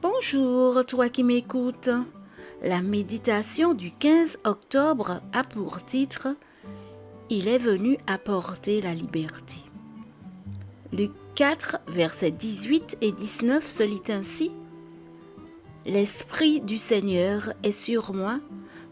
Bonjour, toi qui m'écoutes. La méditation du 15 octobre a pour titre « Il est venu apporter la liberté ». Luc 4, versets 18 et 19 se lit ainsi « L'Esprit du Seigneur est sur moi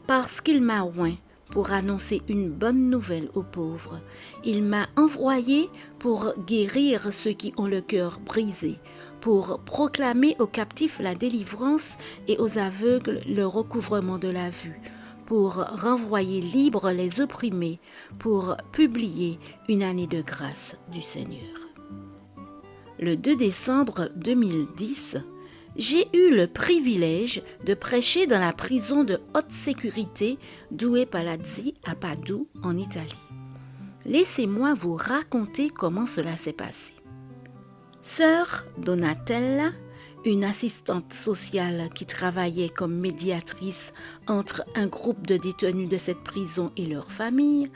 parce qu'il m'a oint pour annoncer une bonne nouvelle aux pauvres. Il m'a envoyé pour guérir ceux qui ont le cœur brisé, pour proclamer aux captifs la délivrance et aux aveugles le recouvrement de la vue, pour renvoyer libres les opprimés, pour publier une année de grâce du Seigneur. » Le 2 décembre 2010, j'ai eu le privilège de prêcher dans la prison de haute sécurité Due Palazzi à Padoue, en Italie. Laissez-moi vous raconter comment cela s'est passé. Sœur Donatella, une assistante sociale qui travaillait comme médiatrice entre un groupe de détenus de cette prison et leurs familles,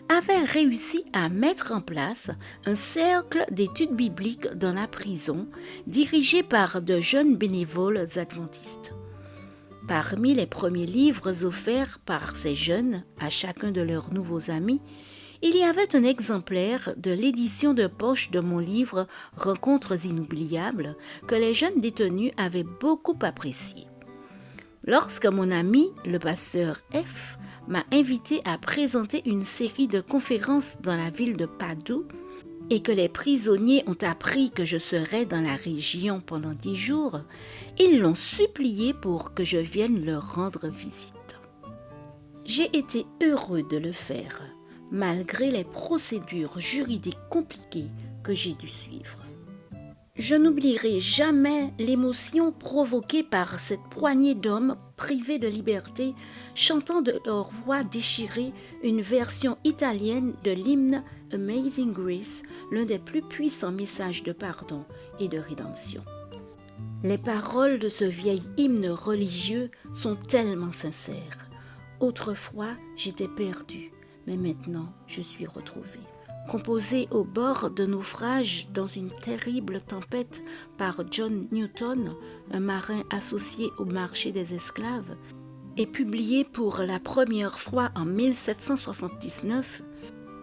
avait réussi à mettre en place un cercle d'études bibliques dans la prison, dirigé par de jeunes bénévoles adventistes. Parmi les premiers livres offerts par ces jeunes à chacun de leurs nouveaux amis, il y avait un exemplaire de l'édition de poche de mon livre « Rencontres inoubliables » que les jeunes détenus avaient beaucoup apprécié. Lorsque mon ami, le pasteur F, m'a invité à présenter une série de conférences dans la ville de Padoue et que les prisonniers ont appris que je serais dans la région pendant 10 jours, ils l'ont supplié pour que je vienne leur rendre visite. J'ai été heureux de le faire, malgré les procédures juridiques compliquées que j'ai dû suivre. Je n'oublierai jamais l'émotion provoquée par cette poignée d'hommes privés de liberté, chantant de leur voix déchirée une version italienne de l'hymne Amazing Grace, l'un des plus puissants messages de pardon et de rédemption. Les paroles de ce vieil hymne religieux sont tellement sincères. Autrefois, j'étais perdue, mais maintenant, je suis retrouvée. Composé au bord d'un naufrage dans une terrible tempête par John Newton, un marin associé au marché des esclaves, et publié pour la première fois en 1779,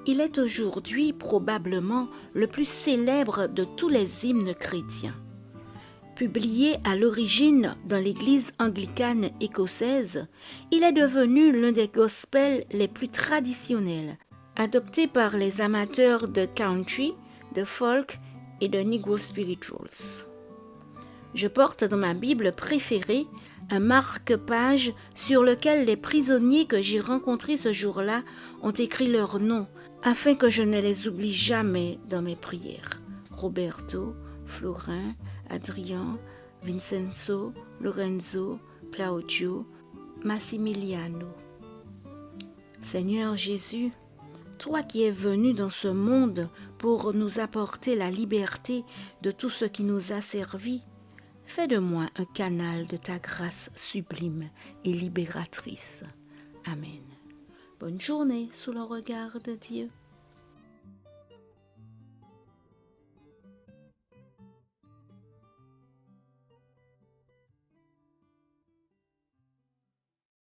il est aujourd'hui probablement le plus célèbre de tous les hymnes chrétiens. Publié à l'origine dans l'église anglicane écossaise, il est devenu l'un des gospels les plus traditionnels, adopté par les amateurs de country, de folk et de negro spirituals. Je porte dans ma Bible préférée un marque-page sur lequel les prisonniers que j'ai rencontrés ce jour-là ont écrit leurs noms, afin que je ne les oublie jamais dans mes prières. Roberto, Florin, Adrien, Vincenzo, Lorenzo, Claudio, Massimiliano. Seigneur Jésus, toi qui es venu dans ce monde pour nous apporter la liberté de tout ce qui nous a servi, fais de moi un canal de ta grâce sublime et libératrice. Amen. Bonne journée sous le regard de Dieu.